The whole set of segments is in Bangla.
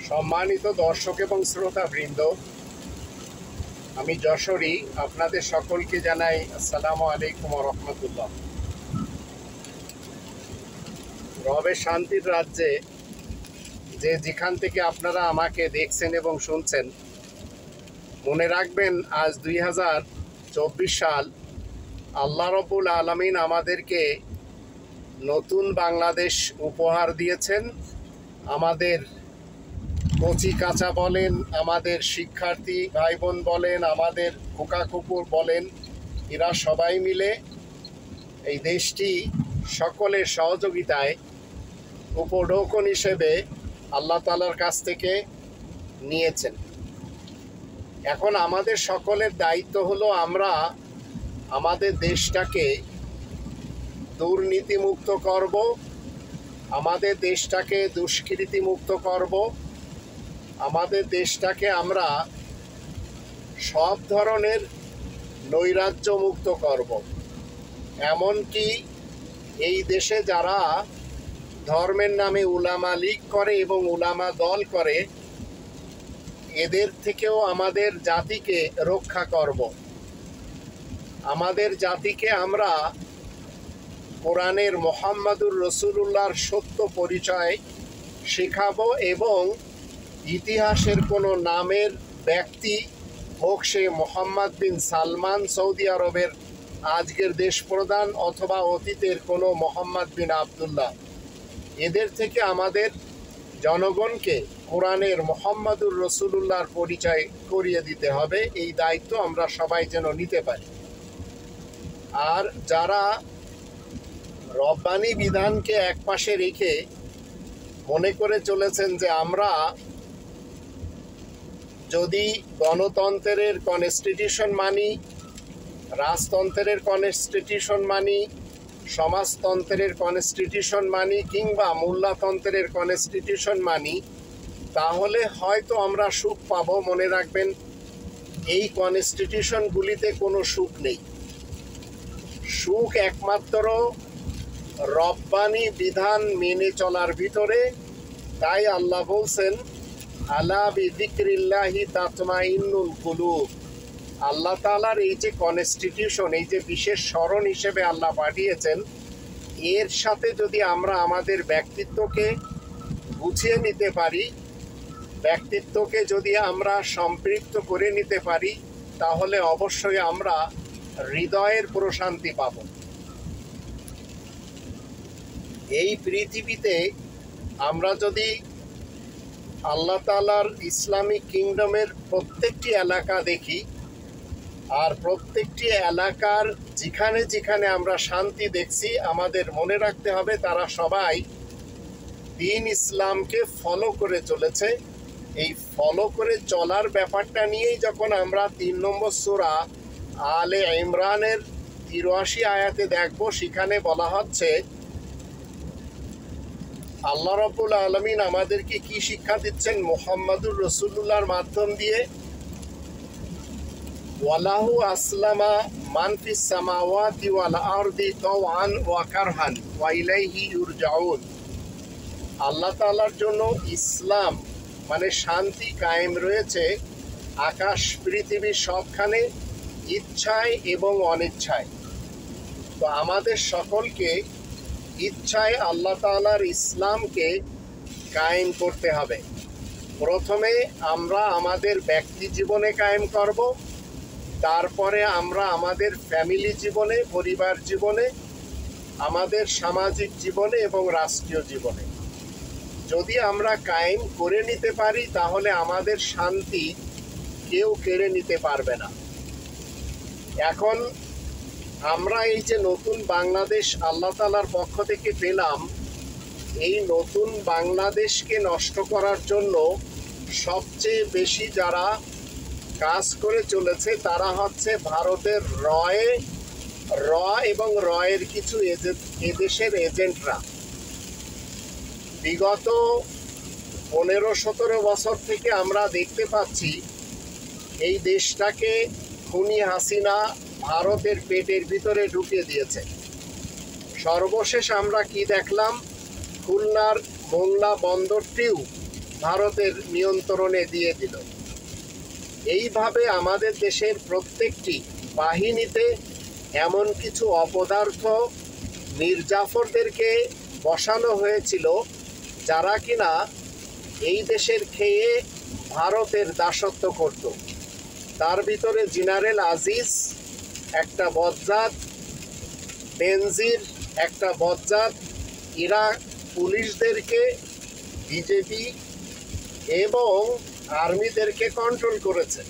সম্মানিত দর্শক এবং শ্রোতাবৃন্দ, আমি যশোরী আপনাদের সকলকে জানাই আসসালামু আলাইকুম ওয়া রাহমাতুল্লাহ। রবের শান্তির রাজ্যে যেখান থেকে আপনারা আমাকে দেখছেন এবং শুনছেন, মনে রাখবেন আজ 2024 সাল। আল্লাহ রাব্বুল আলামিন আমাদেরকে নতুন বাংলাদেশ উপহার দিয়েছেন। আমাদের কচি কাঁচা বলেন, আমাদের শিক্ষার্থী ভাই বোন বলেন, আমাদের খোকা কুকুর বলেন, এরা সবাই মিলে এই দেশটি সকলের সহযোগিতায় উপঢৌকন হিসেবে আল্লাহ তাআলার কাছ থেকে নিয়েছেন। এখন আমাদের সকলের দায়িত্ব হলো আমরা আমাদের দেশটাকে দুর্নীতিমুক্ত করব, আমাদের দেশটাকে দুষ্কৃতিমুক্ত করব, আমাদের দেশটাকে আমরা সব ধরনের নৈরাজ্য মুক্ত করব। এমনকি এই দেশে যারা ধর্মের নামে উলামা লীগ করে এবং উলামা দল করে, এদের থেকেও আমাদের জাতিকে রক্ষা করব। আমাদের জাতিকে আমরা কোরআনের মুহাম্মাদুর রাসূলুল্লাহর সত্য পরিচয় শেখাবো এবং ইতিহাসের কোনো নামের ব্যক্তি হোক, সে মোহাম্মদ বিন সালমান সৌদি আরবের আজকের দেশ প্রধান অথবা অতীতের কোনো মোহাম্মদ বিন আবদুল্লাহ, এদের থেকে আমাদের জনগণকে কোরআনের মুহাম্মাদুর রাসূলুল্লাহর পরিচয় করিয়ে দিতে হবে। এই দায়িত্ব আমরা সবাই যেন নিতে পারি। আর যারা রব্বানি বিধানকে একপাশে রেখে মনে করে চলেছেন যে আমরা যদি গণতন্ত্রের কনস্টিটিউশন মানি, রাজতন্ত্রের কনস্টিটিউশন মানি, সমাজতন্ত্রের কনস্টিটিউশন মানি কিংবা মোল্লাতন্ত্রের কনস্টিটিউশন মানি, তাহলে হয়তো আমরা সুখ পাব। মনে রাখবেন, এই কনস্টিটিউশনগুলিতে কোনো সুখ নেই। সুখ একমাত্র রব্বানি বিধান মেনে চলার ভিতরে। তাই আল্লাহ বলছেন, আলা বিযিকরিল্লাহি তাতমাইন্নুল কুলুব। আল্লাহ তাআলার এই যে কনস্টিটিউশন, এই যে বিশেষ স্মরণ হিসেবে আল্লাহ পাঠিয়েছেন, এর সাথে যদি আমরা আমাদের ব্যক্তিত্বকে গুছিয়ে নিতে পারি, ব্যক্তিত্বকে যদি আমরা সম্পৃক্ত করে নিতে পারি, তাহলে অবশ্যই আমরা হৃদয়ের প্রশান্তি পাব। এই পৃথিবীতে আমরা যদি আল্লাহ তাআলার ইসলামিক কিংডমের প্রত্যেকটি এলাকা দেখি, আর প্রত্যেকটি এলাকার যেখানে যেখানে আমরা শান্তি দেখছি, আমাদের মনে রাখতে হবে তারা সবাই দ্বীন ইসলামকে ফলো করে চলেছে। এই ফলো করে চলার ব্যাপারটা নিয়েই যখন আমরা 3 নম্বর সূরা আলে ইমরানের 83 আয়াতে দেখব, সেখানে বলা হচ্ছে আল্লাহ রাব্বুল আলামিন আমাদেরকে কি শিক্ষা দিচ্ছেন মুহাম্মাদুর রাসূলুল্লাহর মাধ্যম দিয়ে। ওয়ালাহু আসলামা মান ফিস সামাওয়াতি ওয়াল আরদি তাওআন ওয়া কারহান ওয়া ইলাইহি ইউরজাউন। আল্লাহ তাআলার জন্য ইসলাম মানে শান্তি কায়েম রয়েছে আকাশ পৃথিবীর সবখানে, ইচ্ছায় এবং অনিচ্ছায়। তো আমাদের সকলকে ইচ্ছায় আল্লাহ তাআলার ইসলামকে কায়েম করতে হবে। প্রথমে আমরা আমাদের ব্যক্তি জীবনে কায়েম করব, তারপরে আমরা আমাদের ফ্যামিলি জীবনে, পরিবার জীবনে, আমাদের সামাজিক জীবনে এবং রাষ্ট্রীয় জীবনে যদি আমরা কায়েম করে নিতে পারি, তাহলে আমাদের শান্তি কেউ কেড়ে নিতে পারবে না। এখন আমরা এই যে নতুন বাংলাদেশ আল্লাহ তাআলার পক্ষ থেকে পেলাম, এই নতুন বাংলাদেশকে নষ্ট করার জন্য সবচেয়ে বেশি যারা কাজ করে চলেছে তারা হচ্ছে ভারতের র এবং রয়ের কিছু এদেশের এজেন্টরা। বিগত 15-17 বছর থেকে আমরা দেখতে পাচ্ছি এই দেশটাকে খুনি হাসিনা ভারতের পেটের ভিতরে ঢুকিয়ে দিয়েছে। সর্বশেষ আমরা কি দেখলাম, খুলনার মোংলা বন্দরটিও ভারতের নিয়ন্ত্রণে দিয়ে দিল। এইভাবে আমাদের দেশের প্রত্যেকটি বাহিনীতে এমন কিছু অপদার্থ মীর জাফরদেরকে বসানো হয়েছিল যারা কিনা এই দেশের খেয়ে ভারতের দাসত্ব করত। তার ভিতরে জেনারেল আজিজ একটা বজ্জাত, বেনজির একটা বজ্জাত, এরা পুলিশদেরকে, বিজেপি এবং আর্মিদেরকে কন্ট্রোল করেছে।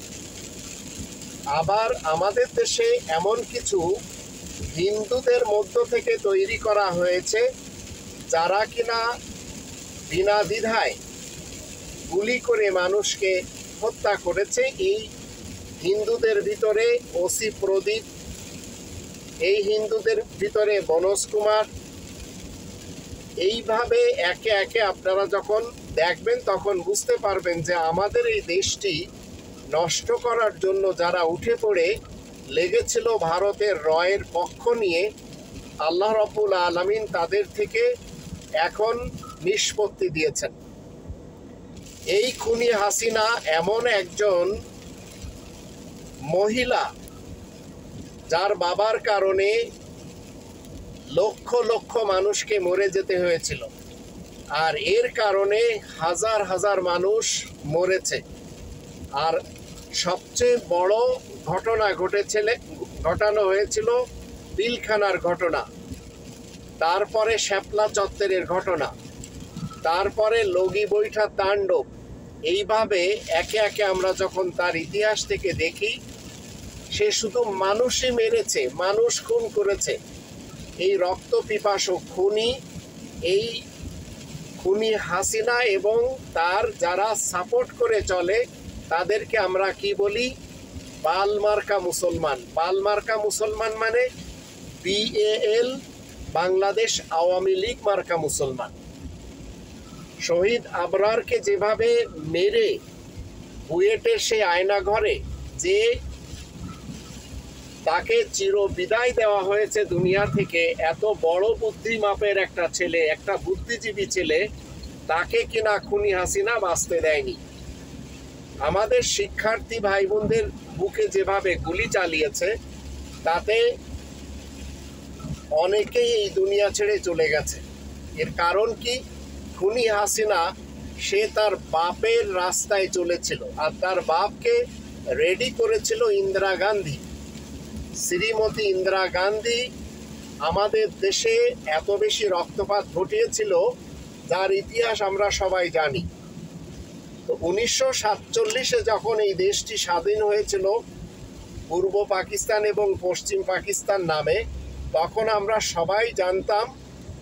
আবার আমাদের দেশে এমন কিছু হিন্দুদের মধ্য থেকে তৈরি করা হয়েছে যারা কিনা বিনা দ্বিধায় গুলি করে মানুষকে হত্যা করেছে। এই হিন্দুদের ভিতরে ওসি প্রদীপ, এই হিন্দুদের ভিতরে বনজ কুমার। এইভাবে একে একে আপনারা যখন দেখবেন তখন বুঝতে পারবেন যে আমাদের এই দেশটি নষ্ট করার জন্য যারা উঠে পড়ে লেগেছিল ভারতের রয়ের পক্ষ নিয়ে, আল্লাহ রাব্বুল আলামিন তাদের থেকে এখন নিষ্পত্তি দিয়েছেন। এই খুনি হাসিনা এমন একজন মহিলা যার বাবার কারণে লক্ষ লক্ষ মানুষকে মরে যেতে হয়েছিল, আর এর কারণে হাজার হাজার মানুষ মরেছে। আর সবচেয়ে বড় ঘটনা ঘটানো হয়েছিল পিলখানার ঘটনা, তারপরে শ্যাপলা চত্বরের ঘটনা, তারপরে লগি বৈঠা তাণ্ডব। এইভাবে একে একে আমরা যখন তার ইতিহাস থেকে দেখি, সে শুধু মানুষই মেরেছে, মানুষ খুন করেছে। এই রক্ত পিপাসু খুনি, এই খুনি হাসিনা এবং তার যারা সাপোর্ট করে চলে তাদেরকে আমরা কি বলি? বালমার্কা মুসলমান। বালমার্কা মুসলমান মানে BAL, বাংলাদেশ আওয়ামী লীগ মার্কা মুসলমান। শহীদ আবরারকে যেভাবে মেরে বুয়েটের সেই আয়না ঘরে যে তাকে চির বিদায় দেওয়া হয়েছে দুনিয়া থেকে, এত বড় বুদ্ধিমাপের একটা ছেলে, একটা বুদ্ধিজীবী ছেলে, তাকে কিনা খুনি হাসিনা বাঁচতে দেয়নি। আমাদের শিক্ষার্থী ভাই বোনদের বুকে যেভাবে গুলি চালিয়েছে, তাতে অনেকেই এই দুনিয়া ছেড়ে চলে গেছে। এর কারণ কি? খুনি হাসিনা সে তার বাপের রাস্তায় চলেছিল, আর তার বাপকে রেডি করেছিল ইন্দিরা গান্ধী। শ্রীমতী ইন্দিরা গান্ধী আমাদের দেশে এত বেশি রক্তপাত ঘটিয়েছিল যার ইতিহাস আমরা সবাই জানি। তো 1947-এ যখন এই দেশটি স্বাধীন হয়েছিল পূর্ব পাকিস্তান এবং পশ্চিম পাকিস্তান নামে, তখন আমরা সবাই জানতাম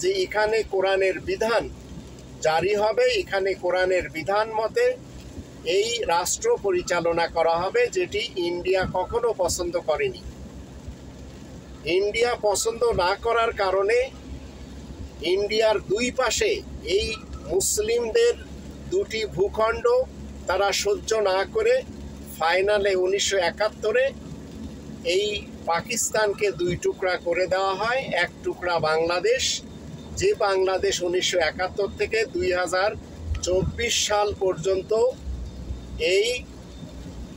যে এখানে কোরআনের বিধান জারি হবে, এখানে কোরআনের বিধান মতে এই রাষ্ট্র পরিচালনা করা হবে, যেটি ইন্ডিয়া কখনো পছন্দ করেনি। ইন্ডিয়া পছন্দ না করার কারণে ইন্ডিয়ার দুই পাশে এই মুসলিমদের দুটি ভূখণ্ড তারা সহ্য না করে ফাইনালে 1971-এ এই পাকিস্তানকে দুই টুকরা করে দেওয়া হয়। এক টুকরা বাংলাদেশ, যে বাংলাদেশ 1971 থেকে 2024 সাল পর্যন্ত, এই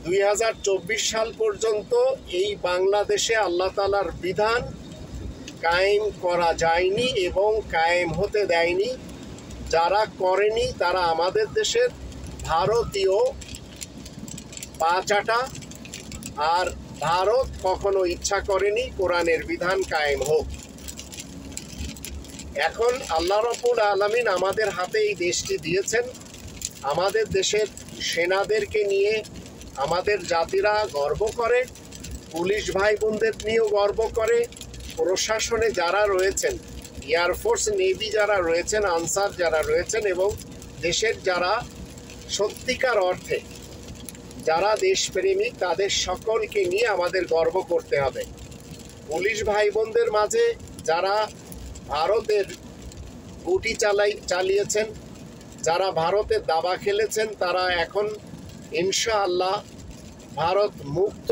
2024 সাল পর্যন্ত এই বাংলাদেশে আল্লাহ তাআলার বিধান কায়েম করা যায়নি এবং কায়েম হতে দেয়নি। যারা করেনি তারা আমাদের দেশের ভারতীয় পাচাটা। আর ভারত কখনো ইচ্ছা করেনি কোরআনের বিধান কায়েম হোক। এখন আল্লাহ রাব্বুল আলামিন আমাদের হাতে এই দেশটি দিয়েছেন। আমাদের দেশের সেনাদেরকে নিয়ে আমাদের জাতিরা গর্ব করে, পুলিশ ভাই বোনদের নিয়েও গর্ব করে, প্রশাসনে যারা রয়েছেন, এয়ারফোর্স নেভি যারা রয়েছেন, আনসার যারা রয়েছেন, এবং দেশের যারা সত্যিকার অর্থে যারা দেশপ্রেমিক, তাদের সকলকে নিয়ে আমাদের গর্ব করতে হবে। পুলিশ ভাই বোনদের মাঝে যারা ভারতের গুটি চালিয়েছেন, যারা ভারতের দাবা খেলেছেন, তারা এখন ইনশাআল্লাহ ভারত মুক্ত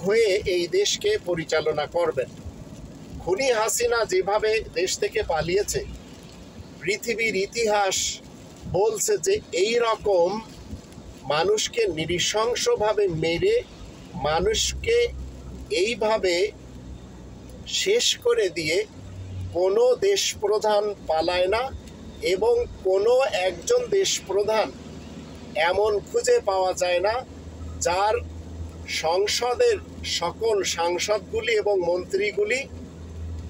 হয়ে এই দেশকে পরিচালনা করবেন। খুনি হাসিনা যেভাবে দেশ থেকে পালিয়েছে, পৃথিবীর ইতিহাস বলছে যে এই রকম মানুষকে নৃশংসভাবে মেরে মানুষকে এইভাবে শেষ করে দিয়ে কোনো দেশপ্রধান পালায় না, এবং কোনো একজন দেশপ্রধান এমন খুঁজে পাওয়া যায় না যার সংসদের সকল সাংসদগুলি এবং মন্ত্রীগুলি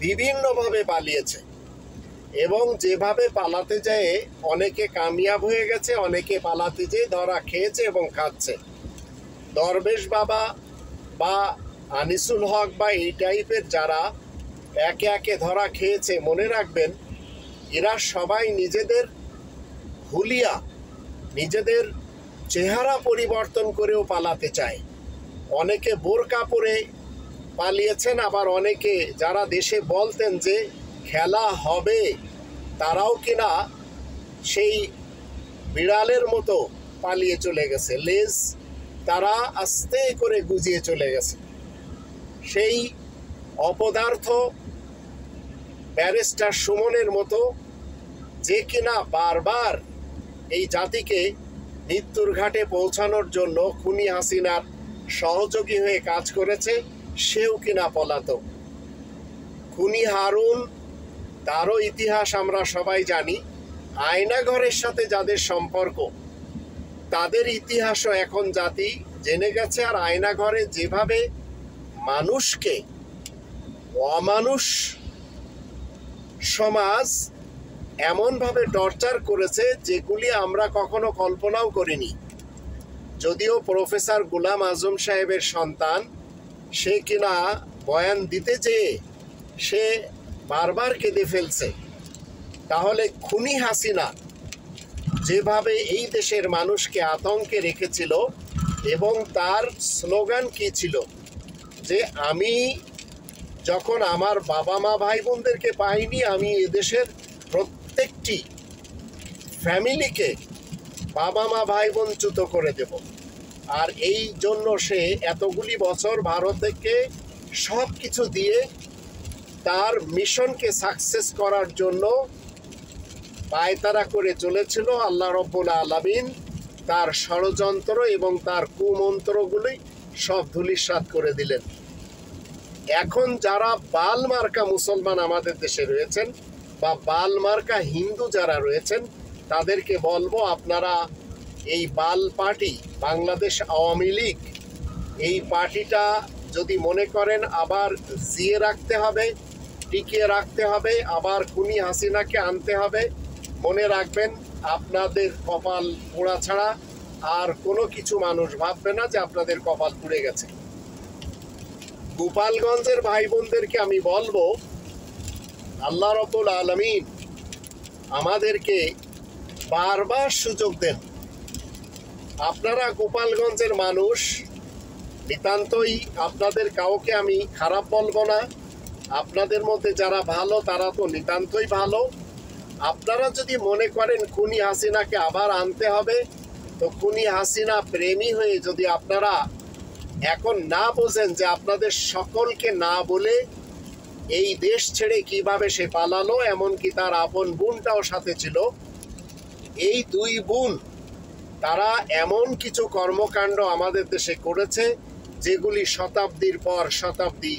বিভিন্নভাবে পালিয়েছে, এবং যেভাবে পালাতে যেয়ে অনেকে কামিয়াব হয়ে গেছে, অনেকে পালাতে যেয়ে ধরা খেয়েছে এবং খাচ্ছে। দরবেশ বাবা বা আনিসুল হক বা এই টাইপের যারা একে একে ধরা খেয়েছে, মনে রাখবেন এরা সবাই নিজেদের হুলিয়া, নিজেদের চেহারা পরিবর্তন করেও পালাতে চায়। অনেকে বোরকা পরে পালিয়েছেন, আবার অনেকে যারা দেশে বলতেন যে খেলা হবে তারাও কিনা সেই বিড়ালের মতো পালিয়ে চলে গেছে, লেজ তারা আস্তে করে গুজিয়ে চলে গেছে। সেই অপদার্থ ব্যারিস্টার সুমনের মতো, যে কিনা বারবার এই জাতিকে মৃত্যুর ঘাটে পৌঁছানোর জন্য খুনি হাসিনার সহযোগী হয়ে কাজ করেছে, সেও কিনা পলাতক। খুনি হারুন, তারও ইতিহাস আমরা সবাই জানি। আয়নাঘরের সাথে যাদের সম্পর্ক তাদের ইতিহাসও এখন জাতি জেনে গেছে। আর আয়নাঘরে যেভাবে মানুষকে অমানুষ সমাজ এমনভাবে টর্চার করেছে যেগুলি আমরা কখনো কল্পনাও করিনি। যদিও প্রফেসর গোলাম আজম সাহেবের সন্তান, সে কিনা বয়ান দিতে যেয়ে সে বারবার কেঁদে ফেলছে। তাহলে খুনি হাসিনা যেভাবে এই দেশের মানুষকে আতঙ্কে রেখেছিল, এবং তার স্লোগান কি ছিল যে আমি যখন আমার বাবা মা ভাই বোনদেরকে পাইনি, আমি এদেশের প্রত্যেকটি ফ্যামিলিকে বাবা মা ভাই বোন চ্যুত করে দেব। আর এই জন্য সে এতগুলি বছর ভারতকে সব কিছু দিয়ে তার মিশনকে সাকসেস করার জন্য পায়তারা করে চলেছিল। আল্লাহ রব্বুল আলামিন তার ষড়যন্ত্র এবং তার কুমন্ত্রগুলি সব ধূলিসাৎ করে দিলেন। এখন যারা বাল মার্কা মুসলমান আমাদের দেশে রয়েছেন বা বাল মার্কা হিন্দু যারা রয়েছেন, তাদেরকে বলবো আপনারা এই বাল পার্টি বাংলাদেশ আওয়ামী লীগ, এই পার্টিটা যদি মনে করেন আবার জিয়ে রাখতে হবে, টিকিয়ে রাখতে হবে, আবার খুনি হাসিনাকে আনতে হবে, মনে রাখবেন আপনাদের কপাল পোড়া ছাড়া আর কোনো কিছু মানুষ ভাববে না যে আপনাদের কপাল পুড়ে গেছে। গোপালগঞ্জের ভাই বোনদেরকে আমি বলবো, আল্লাহ রাব্বুল আলামিন আমাদেরকে বারবার সুযোগ দেন। আপনারা গোপালগঞ্জের মানুষ, নিতান্তই আপনাদের কাউকে আমি খারাপ বলবো না। আপনাদের মধ্যে যারা ভালো তারা তো নিতান্তই ভালো। আপনারা যদি মনে করেন খুনি হাসিনাকে আবার আনতে হবে, তো খুনি হাসিনা প্রেমী হয়ে যদি আপনারা এখন না বোঝেন যে আপনাদের সকলকে না বলে এই দেশ ছেড়ে কিভাবে সে পালালো, এমনকি তার আপন বোনটাও সাথে ছিল, এই দুই বোন তারা এমন কিছু কর্মকাণ্ড আমাদের দেশে করেছে যেগুলি শতাব্দীর পর শতাব্দী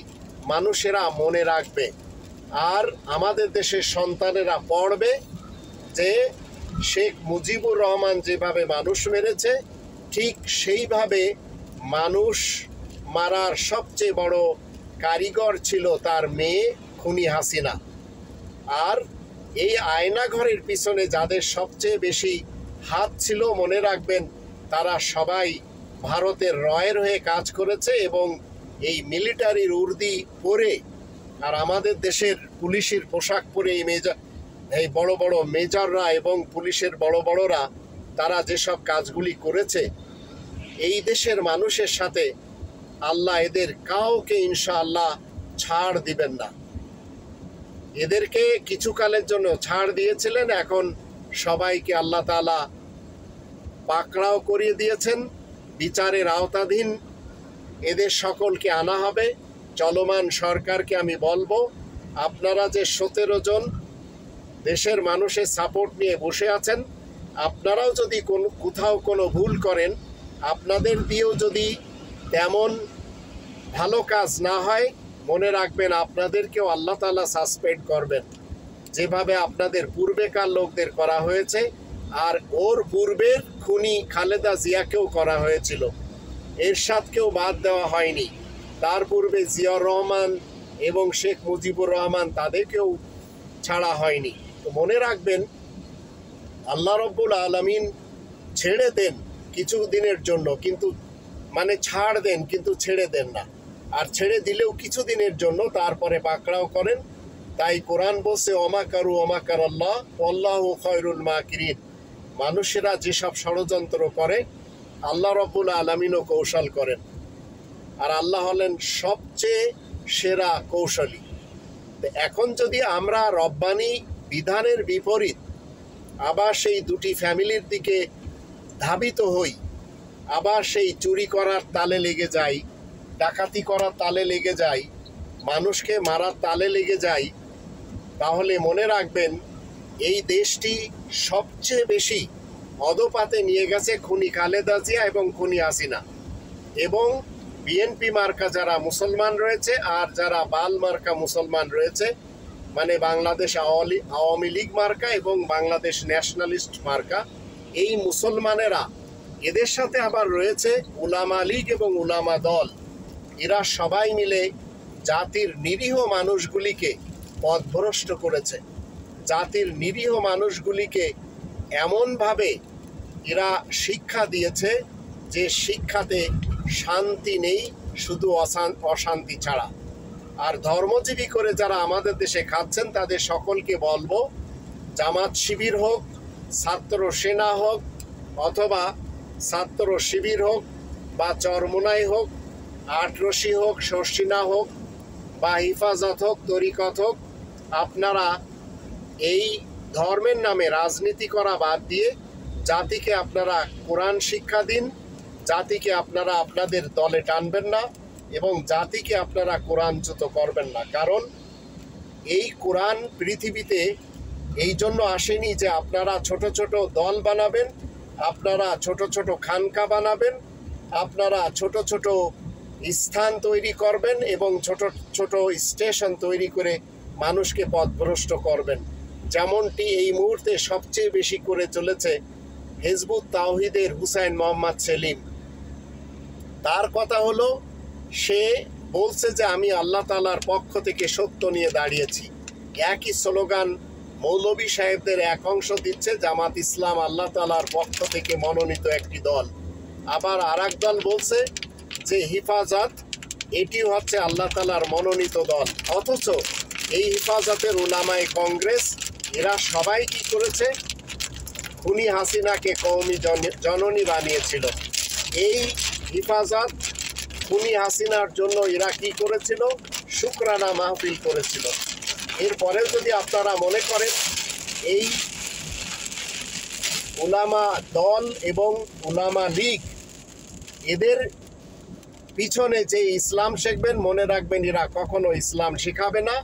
মানুষেরা মনে রাখবে। আর আমাদের দেশের সন্তানেরা পড়বে যে শেখ মুজিবুর রহমান যেভাবে মানুষ মেরেছে, ঠিক সেইভাবে মানুষ মারার সবচেয়ে বড় কারিগর ছিল তার মেয়ে খুনি হাসিনা। আর এই আয়নাঘরের পিছনে যাদের সবচেয়ে বেশি হাত ছিল, মনে রাখবেন তারা সবাই ভারতের রয়ের হয়ে কাজ করেছে, এবং এই মিলিটারির উর্দি পরে আর আমাদের দেশের পুলিশের পোশাক পরে এই বড় বড় মেজররা এবং পুলিশের বড় বড়রা তারা যেসব কাজগুলি করেছে, এই দেশের মানুষের সাথে আল্লাহ এদের কাউকে ইনশাআল্লাহ ছাড় দিবেন না। এদেরকে কিছুকালের জন্য ছাড় দিয়েছিলেন, এখন সবাইকে আল্লাহ তাআলা পাকড়াও করিয়ে দিয়েছেন, বিচারের আওতাধীন এদের সকলকে আনা হবে। চলমান সরকারকে আমি বলবো, আপনারা যে 17 জন দেশের মানুষের সাপোর্ট নিয়ে বসে আছেন, আপনারাও যদি কোথাও কোনো ভুল করেন, আপনাদের দিয়েও যদি তেমন ভালো কাজ না হয়, মনে রাখবেন আপনাদেরকেও আল্লাহ তাআলা সাসপেন্ড করবেন, যেভাবে আপনাদের পূর্বেকার লোকদের করা হয়েছে। আর ওর পূর্বের খুনি খালেদা জিয়াকেও করা হয়েছিল, এরশাদকেও বাদ দেওয়া হয়নি। তার পূর্বে জিয়াউর রহমান এবং শেখ মুজিবুর রহমান, তাদেরকেও ছাড়া হয়নি। তো মনে রাখবেন, আল্লাহ রব্বুল আলামিন ছেড়ে দেন কিছু দিনের জন্য, কিন্তু মানে ছাড় দেন কিন্তু ছেড়ে দেন না। আর ছেড়ে দিলেও কিছু দিনের জন্য, তারপরে পাকড়াও করেন। তাই কোরআন বলছে ওমাকারু ওমাকার আল্লাহ আল্লাহু খায়রুল মাকিরিন। মানুষেরা যেসব ষড়যন্ত্র করে, আল্লাহ রব্বুল আলামিনও কৌশল করেন, আর আল্লাহ হলেন সবচেয়ে সেরা কৌশলী। এখন যদি আমরা রব্বানি বিধানের বিপরীত আবার সেই দুটি ফ্যামিলির দিকে ধাবিত হই, আবার সেই চুরি করার তালে লেগে যাই, ডাকাতি করার তালে লেগে যাই, মানুষকে মারার তালে লেগে যাই, তাহলে মনে রাখবেন এই দেশটি সবচেয়ে বেশি অধপাতে নিয়ে গেছে খুনি খালেদা জিয়া এবং খুনি হাসিনা। এবং বিএনপি মার্কা যারা মুসলমান রয়েছে আর যারা বাল মার্কা মুসলমান রয়েছে, মানে বাংলাদেশ আওয়ামী লীগ মার্কা এবং বাংলাদেশ ন্যাশনালিস্ট মার্কা, এই মুসলমানেরা, এদের সাথে আবার রয়েছে উলামা লীগ এবং উলামা দল। এরা সবাই মিলে জাতির নিরীহ মানুষগুলিকে পথভ্রষ্ট করেছে। জাতির নিরীহ মানুষগুলিকে এমনভাবে এরা শিক্ষা দিয়েছে যে শিক্ষাতে শান্তি নেই, শুধু অশান্তি ছাড়া। আর ধর্মজীবী করে যারা আমাদের দেশে খাচ্ছেন, তাদের সকলকে বলবো, জামাত শিবির হোক, ছাত্র সেনা হোক, অথবা ছাত্র শিবির হোক, বা চরমোনাই হোক, আটরশি হোক, শর্ষিনা হোক, বা হিফাজত হোক, তরিকত হোক, আপনারা এই ধর্মের নামে রাজনীতি করা বাদ দিয়ে জাতিকে আপনারা কোরআন শিক্ষা দিন। জাতিকে আপনারা আপনাদের দলে টানবেন না এবং জাতিকে আপনারা কোরআনচ্যুত করবেন না। কারণ এই কোরআন পৃথিবীতে এই জন্য আসেনি যে আপনারা ছোট ছোট দল বানাবেন, আপনারা ছোট ছোট খানকা বানাবেন, আপনারা ছোট ছোট স্থান তৈরি করবেন এবং ছোট ছোট স্টেশন তৈরি করে মানুষকে পথভ্রষ্ট করবেন, যেমনটি এই মুহূর্তে সবচেয়ে বেশি করে চলেছে হিজবুত তাওহীদের হুসাইন মোহাম্মদ সেলিম। তার কথা হলো, সে বলছে যে আমি আল্লাহ তাআলার পক্ষ থেকে সত্য নিয়ে দাঁড়িয়েছি। একই স্লোগান মৌলভী সাহেবদের এক অংশ দিচ্ছে, জামাত ইসলাম আল্লাহ তাআলার পক্ষ থেকে মনোনীত একটি দল। আবার আর এক দল বলছে যে হিফাজত, এটিও হচ্ছে আল্লাহ তাআলার মনোনীত দল। অথচ এই হিফাজতের উলামায়ে কংগ্রেস, এরা সবাই কি করেছে? খুনি হাসিনাকে কওমি জননী বানিয়েছিল। এই হিফাজত খুনি হাসিনার জন্য এরা কি করেছিল? শুকরানা মাহফিল করেছিল। এরপরেও যদি আপনারা মনে করেন এই উলামা দল এবং উলামা লীগ, এদের পিছনে যে ইসলাম শিখবেন, মনে রাখবেন এরা কখনো ইসলাম শিখাবে না।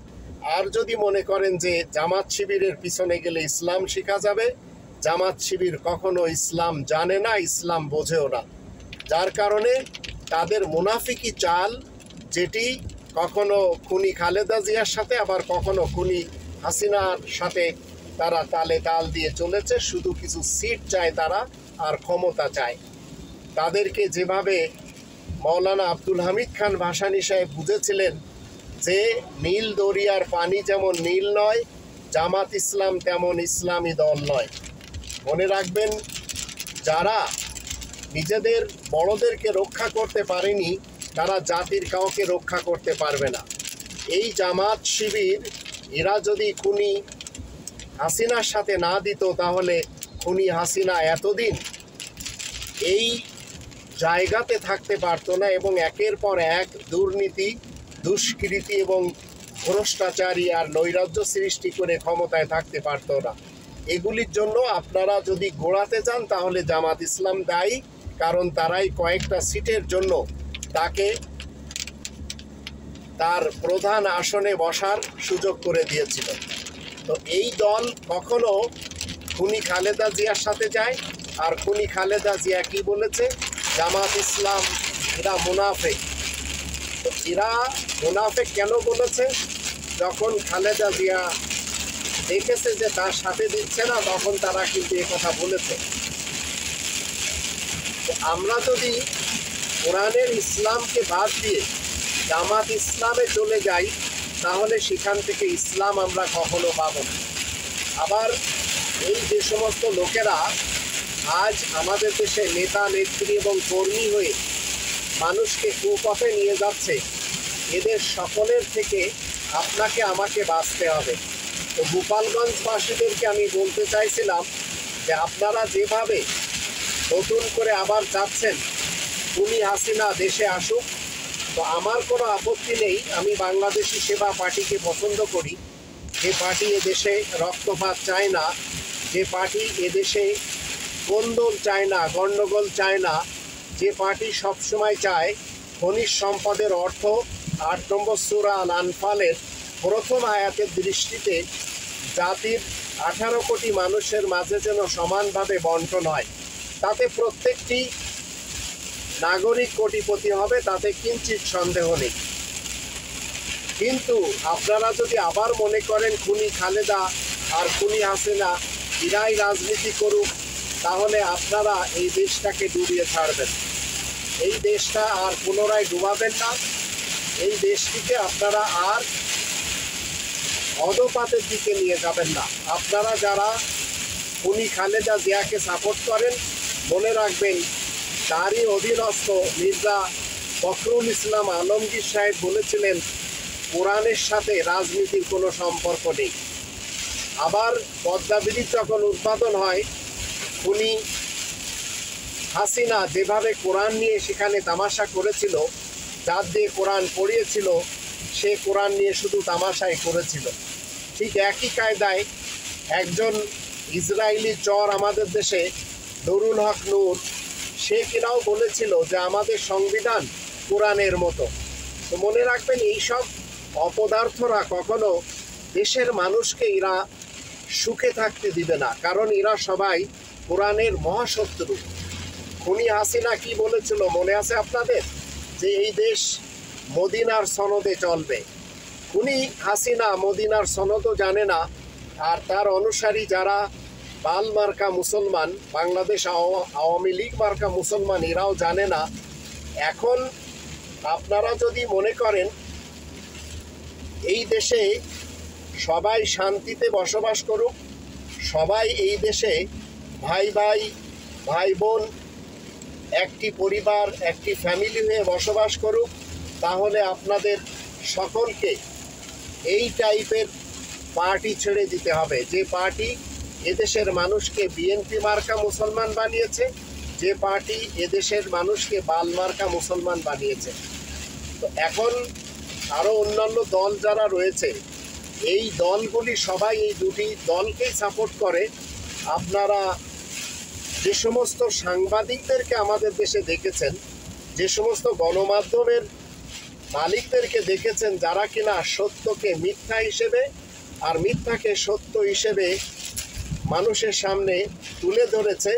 আর যদি মনে করেন যে জামাত শিবিরের পিছনে গেলে ইসলাম শেখা যাবে, জামাত শিবির কখনো ইসলাম জানে না, ইসলাম বোঝেও না। যার কারণে তাদের মুনাফিকি চাল, যেটি কখনো খুনি খালেদা জিয়ার সাথে আবার কখনো খুনি হাসিনার সাথে তারা তালে তাল দিয়ে চলেছে। শুধু কিছু সিট চায় তারা, আর ক্ষমতা চায়। তাদেরকে যেভাবে মৌলানা আব্দুল হামিদ খান ভাসানী সাহেব বুঝেছিলেন যে নীল দরিয়ার পানি যেমন নীল নয়, জামাত ইসলাম তেমন ইসলামী দল নয়। মনে রাখবেন, যারা নিজেদের বড়দেরকে রক্ষা করতে পারেনি, তারা জাতির কাউকে রক্ষা করতে পারবে না। এই জামাত শিবির, এরা যদি খুনি হাসিনার সাথে না দিত, তাহলে খুনি হাসিনা এতদিন এই জায়গাতে থাকতে পারতো না এবং একের পর এক দুর্নীতি, দুষ্কৃতি এবং ভ্রষ্টাচারী আর নৈরাজ্য সৃষ্টি করে ক্ষমতায় থাকতে পারতো না। এগুলির জন্য আপনারা যদি গোড়াতে চান, তাহলে জামাত ইসলাম দায়ী, কারণ তারাই কয়েকটা সিটের জন্য তাকে তার প্রধান আসনে বসার সুযোগ করে দিয়েছিল। তো এই দল কখনো খুনি খালেদা জিয়ার সাথে যায়। আর খুনি খালেদা জিয়া কি বলেছে? জামাত ইসলাম এরা মুনাফেক। তো এরা মুনাফেক কেন বলেছে? যখন খালেদা জিয়া দেখেছে যে তার সাথে দিচ্ছে না, তখন তারা কিন্তু এ কথা বলেছে। তো আমরা যদি কোরআনের ইসলামকে বাদ দিয়ে জামাত ইসলামে চলে যাই, তাহলে সেখান থেকে ইসলাম আমরা কখনো পাব না। আবার এই যে সমস্ত লোকেরা আজ আমাদের দেশে নেতা নেত্রী এবং কর্মী হয়ে মানুষকে কুপথে নিয়ে যাচ্ছে, এদের সকলের থেকে আপনাকে আমাকে বাঁচতে হবে। তো গোপালগঞ্জবাসীদেরকে আমি বলতে চাইছিলাম যে আপনারা যেভাবে নতুন করে আবার চাচ্ছেন খুনি হাসিনা দেশে আসুক, তো আমার কোনো আপত্তি নেই। আমি বাংলাদেশি সেবা পার্টিকে পছন্দ করি, যে পার্টি এদেশে রক্তপাত চায় না, যে পার্টি এদেশে কোন্দল চায় না, গণ্ডগোল চায় না, যে পার্টি সবসময় চায় খনিজ সম্পদের অর্থ 8 নম্বর সূরা আল আনফালের প্রথম আয়াতের দৃষ্টিতে জাতির 18 কোটি মানুষের মাঝে যেন সমানভাবে বন্টন হয়, তাতে প্রত্যেকটি নাগরিক কোটিপতি হবে, তাতে কিঞ্চিত সন্দেহ নেই। কিন্তু আপনারা যদি আবার মনে করেন খুনি খালেদা আর খুনি হাসিনা এরাই রাজনীতি করুক, তাহলে আপনারা এই দেশটাকে ডুবিয়ে ছাড়বেন। এই দেশটা আর পুনরায় ডুবাবেন না। এই দেশটিকে আপনারা আর অধপাতের দিকে নিয়ে যাবেন না। আপনারা যারা খুনি খালেদা জিয়াকে সাপোর্ট করেন, মনে রাখবেন তারই অধীনস্থ মির্জা ফখরুল ইসলাম আলমগীর সাহেব বলেছিলেন কোরআনের সাথে রাজনীতির কোনো সম্পর্ক নেই। আবার পদ্মা ব্রিজ যখন উদ্বোধন হয়, খুনি হাসিনা যেভাবে কোরআন নিয়ে সেখানে তামাশা করেছিল, যার দিয়ে কোরআন পড়িয়েছিল সে কোরআন নিয়ে শুধু তামাশাই করেছিল। ঠিক একই কায়দায় একজন ইসরায়েলি চর আমাদের দেশে নুরুল হক নূর, সে কিনাও বলেছিল যে আমাদের সংবিধান কোরআনের মতো। তো মনে রাখবেন এইসব অপদার্থরা কখনো দেশের মানুষকে এরা সুখে থাকতে দিবে না, কারণ এরা সবাই কোরআনের মহাশত্রু। খুনি হাসিনা কি বলেছিল মনে আছে আপনাদের? যে এই দেশ মদিনার সনদে চলবে। খুনি হাসিনা মদিনার সনদও জানে না, আর তার অনুসারী যারা বাল মার্কা মুসলমান, বাংলাদেশ আওয়ামী লীগ মার্কা মুসলমান, এরাও জানে না। এখন আপনারা যদি মনে করেন এই দেশে সবাই শান্তিতে বসবাস করুক, সবাই এই দেশে ভাই ভাই ভাই বোন একটি পরিবার একটি ফ্যামিলি হয়ে বসবাস করুক, তাহলে আপনাদের সকলকে এই টাইপের পার্টি ছেড়ে দিতে হবে, যে পার্টি এদেশের মানুষকে বিএনপি মার্কা মুসলমান বানিয়েছে, যে পার্টি এদেশের মানুষকে বাল মার্কা মুসলমান বানিয়েছে। তো এখন আরও অন্যান্য দল যারা রয়েছে, এই দলগুলি সবাই এই দুটি দলকেই সাপোর্ট করে। আপনারা যে সমস্ত সাংবাদিকদেরকে আমাদের দেশে দেখেছেন, যে সমস্ত গণমাধ্যমের মালিকদেরকে দেখেছেন, যারা কিনা সত্যকে মিথ্যা হিসেবে আর মিথ্যাকে সত্য হিসেবে মানুষের সামনে তুলে ধরেছে,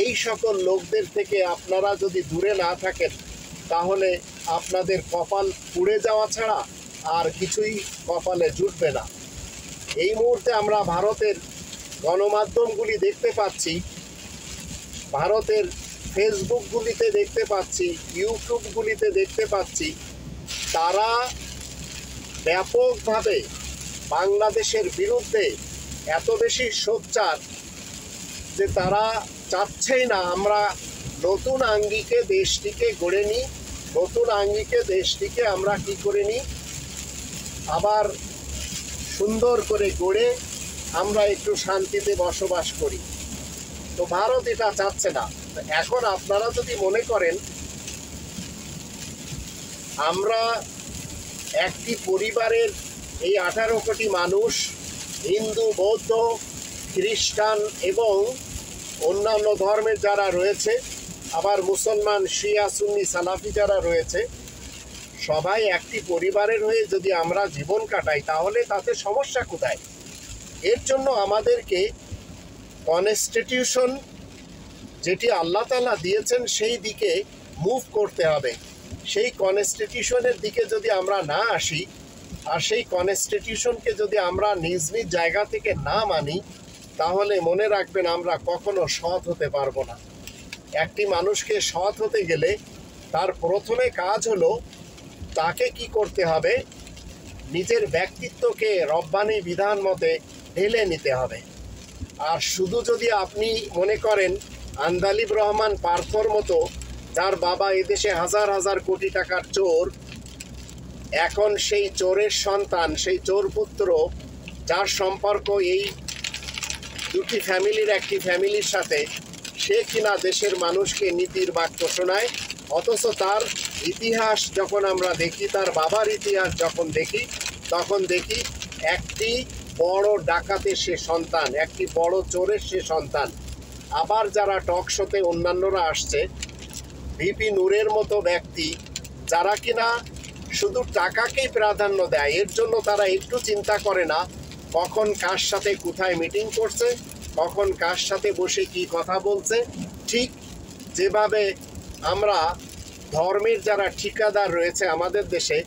এই সকল লোকদের থেকে আপনারা যদি দূরে না থাকেন, তাহলে আপনাদের কপাল পুড়ে যাওয়া ছাড়া আর কিছুই কপালে জুটবে না। এই মুহূর্তে আমরা ভারতের গণমাধ্যমগুলি দেখতে পাচ্ছি, ভারতের ফেসবুকগুলিতে দেখতে পাচ্ছি, ইউটিউবগুলিতে দেখতে পাচ্ছি, তারা ব্যাপকভাবে বাংলাদেশের বিরুদ্ধে এত বেশি সোচ্চার যে তারা চাচ্ছেই না আমরা নতুন আঙ্গিকে দেশটিকে গড়ে নিই, নতুন আঙ্গিকে দেশটিকে আমরা কি করে নিই, আবার সুন্দর করে গড়ে আমরা একটু শান্তিতে বসবাস করি। তো ভারত এটা চাচ্ছে না। এখন আপনারা যদি মনে করেন আমরা একটি পরিবারের এই 18 কোটি মানুষ, হিন্দু বৌদ্ধ খ্রিস্টান এবং অন্যান্য ধর্মের যারা রয়েছে, আবার মুসলমান শিয়া সুন্নি সালাফি যারা রয়েছে, সবাই একটি পরিবারের হয়ে যদি আমরা জীবন কাটাই, তাহলে তাতে সমস্যা কোথায়? এর জন্য আমাদেরকে কনস্টিটিউশন যেটি আল্লাহ তাআলা দিয়েছেন সেই দিকে মুভ করতে হবে। সেই কনস্টিটিউশনের দিকে যদি আমরা না আসি, আর সেই কনস্টিটিউশনকে যদি আমরা নিজ নিজ জায়গা থেকে না মানি, তাহলে মনে রাখবেন আমরা কখনো সৎ হতে পারবো না। একটি মানুষকে সৎ হতে গেলে তার প্রথমে কাজ হলো তাকে কি করতে হবে, নিজের ব্যক্তিত্বকে রব্বানি বিধান মতে ঢেলে নিতে হবে। আর শুধু যদি আপনি মনে করেন আন্দালিব রহমান পার্থর মতো, যার বাবা এদেশে হাজার হাজার কোটি টাকার চোর, এখন সেই চোরের সন্তান, সেই চোর পুত্র, যার সম্পর্ক এই দুটি ফ্যামিলির একটি ফ্যামিলির সাথে, সে কিনা দেশের মানুষকে নীতির বাক্য শোনায়, অথচ তার ইতিহাস যখন আমরা দেখি, তার বাবার ইতিহাস যখন দেখি, তখন দেখি একটি বড় ডাকাতের সে সন্তান, একটি বড় চোরের সে সন্তান। আবার যারা টক শোতে অন্যান্যরা আসছে, ভিপি নূরের মতো ব্যক্তি, যারা কিনা শুধু টাকাকেই প্রাধান্য দেয়, এর জন্য তারা একটু চিন্তা করে না কখন কার সাথে কোথায় মিটিং করছে, কখন কার সাথে বসে কি কথা বলছে। ঠিক যেভাবে আমরা ধর্মের যারা ঠিকাদার রয়েছে আমাদের দেশে,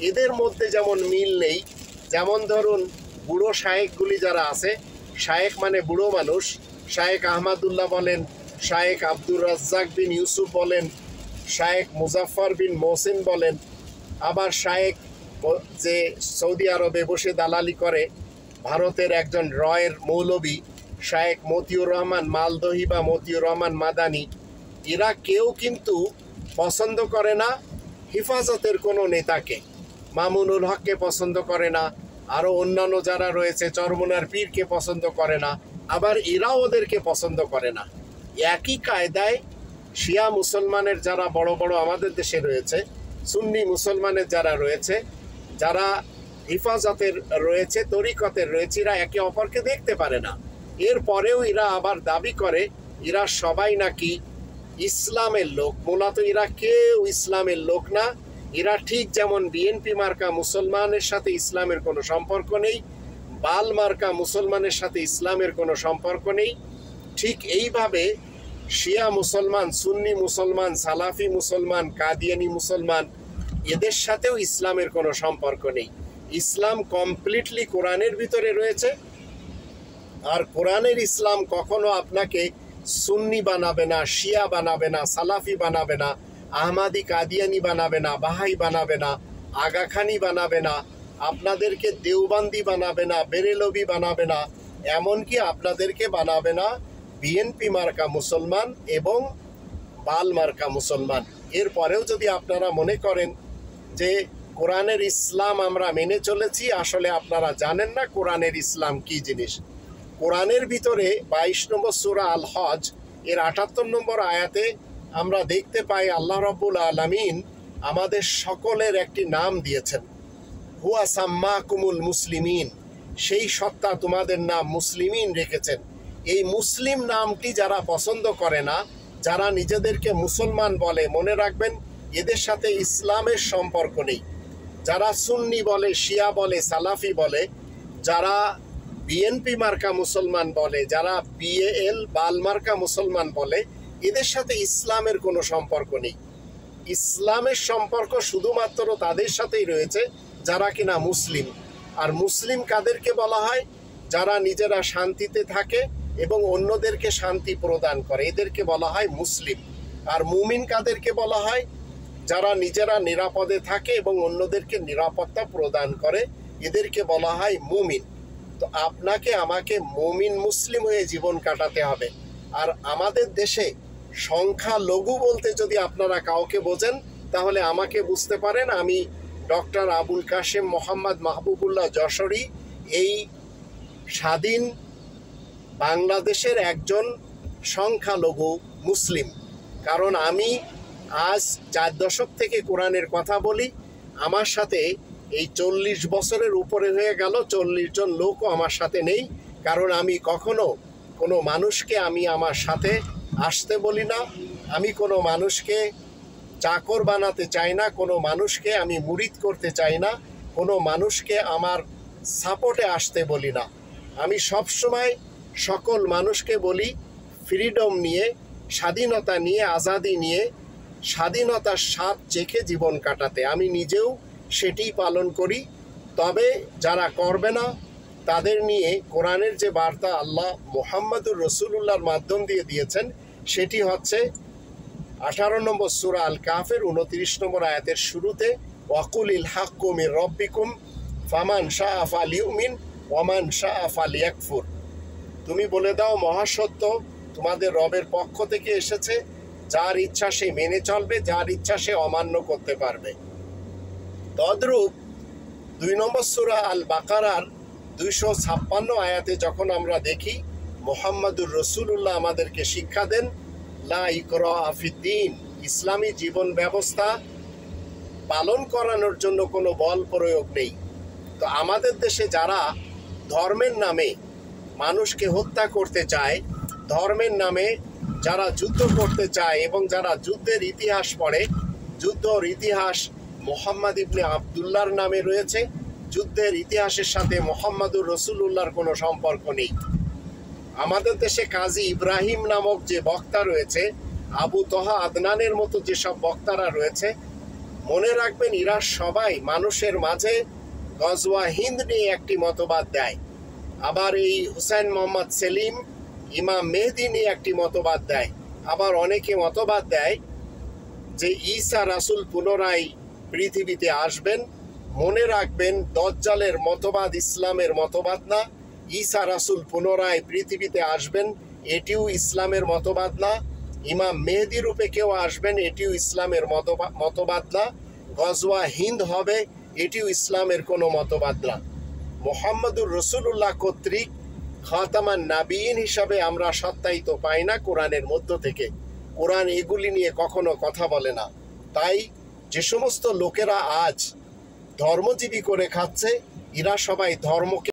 এদের মধ্যে যেমন মিল নেই, যেমন ধরুন বুড়ো শায়েকগুলি যারা আছে, শায়েক মানে বুড়ো মানুষ, শায়েক আহমদুল্লাহ বলেন, শায়েক আব্দুর রাজ্জাক বিন ইউসুফ বলেন, শায়েক মুজাফফর বিন মোহসিন বলেন, আবার শায়েক যে সৌদি আরবে বসে দালালি করে, ভারতের একজন রয়ের মৌলবী শায়েক মতিউর রহমান মালদহি বা মতিউর রহমান মাদানি, এরা কেউ কিন্তু পছন্দ করে না হেফাজতের কোনো নেতাকে, মামুনুল হককে পছন্দ করে না, আরও অন্যান্য যারা রয়েছে চরমনার পীরকে পছন্দ করে না, আবার এরাও ওদেরকে পছন্দ করে না। একই কায়দায় শিয়া মুসলমানের যারা বড় বড় আমাদের দেশে রয়েছে, সুন্নি মুসলমানের যারা রয়েছে, যারা হেফাজতের রয়েছে, তরিকতের রয়েছে, এরা একে অপরকে দেখতে পারে না। এরপরেও এরা আবার দাবি করে এরা সবাই নাকি ইসলামের লোক। মূলত এরা কেউ ইসলামের লোক না। এরা ঠিক যেমন বিএনপি মার্কা মুসলমানের সাথে ইসলামের কোনো সম্পর্ক নেই, বাল মার্কা মুসলমানের সাথে ইসলামের কোনো সম্পর্ক নেই, ঠিক এইভাবে শিয়া মুসলমান, সুন্নি মুসলমান, সালাফি মুসলমান, কাদিয়ানি মুসলমান, এদের সাথেও ইসলামের কোনো সম্পর্ক নেই। ইসলাম কমপ্লিটলি কোরআনের ভিতরে রয়েছে, আর কোরআনের ইসলাম কখনো আপনাকে সুন্নি বানাবে না, শিয়া বানাবে না, সালাফি বানাবে না, আহমাদি কাদিয়ানি বানাবে না, বাহাই বানাবে না, আগাখানি বানাবে না, আপনাদেরকে দেওবান্দি বানাবে না, বেরেলবি বানাবে না, এমনকি আপনাদেরকে বানাবে না বিএনপি মার্কা মুসলমান এবং বাল মার্কা মুসলমান। এরপরেও যদি আপনারা মনে করেন যে কোরআনের ইসলাম আমরা মেনে চলেছি, আসলে আপনারা জানেন না কোরআনের ইসলাম কি জিনিস। কোরআনের ভিতরে 22 নম্বর সূরা আল হজ এর 78 নম্বর আয়াতে আমরা দেখতে পাই আল্লাহ রাব্বুল আলামিন আমাদের সকলের একটি নাম দিয়েছেন, হুয়া সাম্মাকুমুল মুসলিমিন, সেই সত্তা তোমাদের নাম মুসলিমিন রেখেছেন। এই মুসলিম নামটি যারা পছন্দ করে না, যারা নিজেদেরকে মুসলমান বলে, মনে রাখবেন এদের সাথে ইসলামের সম্পর্ক নেই। যারা সুন্নি বলে, শিয়া বলে, সালাফি বলে, যারা বিএনপি মার্কা মুসলমান বলে, যারা বিএল বাল মার্কা মুসলমান বলে, এদের সাথে ইসলামের কোনো সম্পর্ক নেই। ইসলামের সম্পর্ক শুধুমাত্র তাদের সাথেই রয়েছে যারা কিনা মুসলিম। আর মুসলিম কাদেরকে বলা হয়? যারা নিজেরা শান্তিতে থাকে এবং অন্যদেরকে শান্তি প্রদান করে, এদেরকে বলা হয় মুসলিম। আর মুমিন কাদেরকে বলা হয়? যারা নিজেরা নিরাপদে থাকে এবং অন্যদেরকে নিরাপত্তা প্রদান করে, এদেরকে বলা হয় মুমিন। তো আপনাকে আমাকে মুমিন মুসলিম হয়ে জীবন কাটাতে হবে। আর আমাদের দেশে সংখ্যালঘু বলতে যদি আপনারা কাউকে বোঝেন, তাহলে আমাকে বুঝতে পারেন আমি ডক্টর আবুল কাশেম মোহাম্মদ মাহবুবুল্লাহ যশোরী, এই স্বাধীন বাংলাদেশের একজন সংখ্যালঘু মুসলিম। কারণ আমি আজ 4 দশক থেকে কোরআনের কথা বলি। আমার সাথে এই 40 বছরের উপরে হয়ে গেল 40 জন লোকও আমার সাথে নেই। কারণ আমি কখনো কোনো মানুষকে আমি আমার সাথে আসতে বলি না, আমি কোনো মানুষকে চাকর বানাতে চাই না, কোনো মানুষকে আমি মুরিদ করতে চাই না, কোনো মানুষকে আমার সাপোর্টে আসতে বলি না। আমি সবসময় সকল মানুষকে বলি ফ্রিডম নিয়ে, স্বাধীনতা নিয়ে, আজাদি নিয়ে, স্বাধীনতার স্বাদ চেখে জীবন কাটাতে। আমি নিজেও সেটি পালন করি। তবে যারা করবে না তাদের নিয়ে কোরআনের যে বার্তা আল্লাহ মুহাম্মদুর রাসূলুল্লাহর মাধ্যম দিয়ে দিয়েছেন সেটি হচ্ছে 18 নম্বর সূরা আল কাহফের 29 নম্বর আয়াতের শুরুতে, ওয়াকুলিল হাক্কু মির রব্বিকুম ফামান শাআ ফালিউমিন ওয়ামান শাআ ফালিয়াকফুর। তুমি বলে দাও মহাসত্য তোমাদের রবের পক্ষ থেকে এসেছে, যার ইচ্ছা সে মেনে চলবে, যার ইচ্ছা সে অমান্য করতে পারবে। তদ্রূপ 2 নম্বর সূরা আল বাকারার 256 আয়াতে যখন আমরা দেখি মুহাম্মদুর রাসূলুল্লাহ আমাদেরকে শিক্ষা দেন, লা ইকরাহা ফিদ্দীন, ইসলামী জীবন ব্যবস্থা পালন করানোর জন্য কোনো বল প্রয়োগ নেই। তো আমাদের দেশে যারা ধর্মের নামে মানুষকে হত্যা করতে চায়, ধর্মের নামে যারা যুদ্ধ করতে চায় এবং যারা যুদ্ধের ইতিহাস পড়ে, যুদ্ধর ইতিহাস মুহাম্মদ ইবনে আবদুল্লাহর নামে রয়েছে, যুদ্ধের ইতিহাসের সাথে মুহাম্মদুর রাসূলুল্লাহর কোনো সম্পর্ক নেই। আমাদের দেশে কাজী ইব্রাহিম নামক যে বক্তা রয়েছে, আবু তহা আদনানের মতো যেসব বক্তারা রয়েছে, মনে রাখবেন এরা সবাই মানুষের মাঝে গজওয়া হিন্দ নিয়ে একটি মতবাদ দেয়। আবার এই হুসাইন মোহাম্মদ সেলিম, ইমাম মেহেদি নিয়ে একটি মতবাদ দেয়। আবার অনেকে মতবাদ দেয় যে ঈসা রাসূল পুনরায় পৃথিবীতে আসবেন। মনে রাখবেন দজ্জালের মতবাদ ইসলামের মতবাদ না। ঈসা রাসূল পুনরায় পৃথিবীতে আসবেন এটিও ইসলামের মতবাদ না। ইমাম মেহেদি রূপে কেউ আসবেন এটিও ইসলামের মতবাদ না। গজওয়া হিন্দ হবে এটিও ইসলামের কোনো মতবাদ না। মুহাম্মদুর রাসূলুল্লাহ কর্তৃক খাতামান নাবিয়িন হিসাবে আমরা সত্যায়িত পাই না কোরআনের মধ্য থেকে। কোরআন এগুলি নিয়ে কখনো কথা বলে না। তাই যে সমস্ত লোকেরা আজ ধর্মজীবী করে খাচ্ছে, এরা সবাই ধর্মকে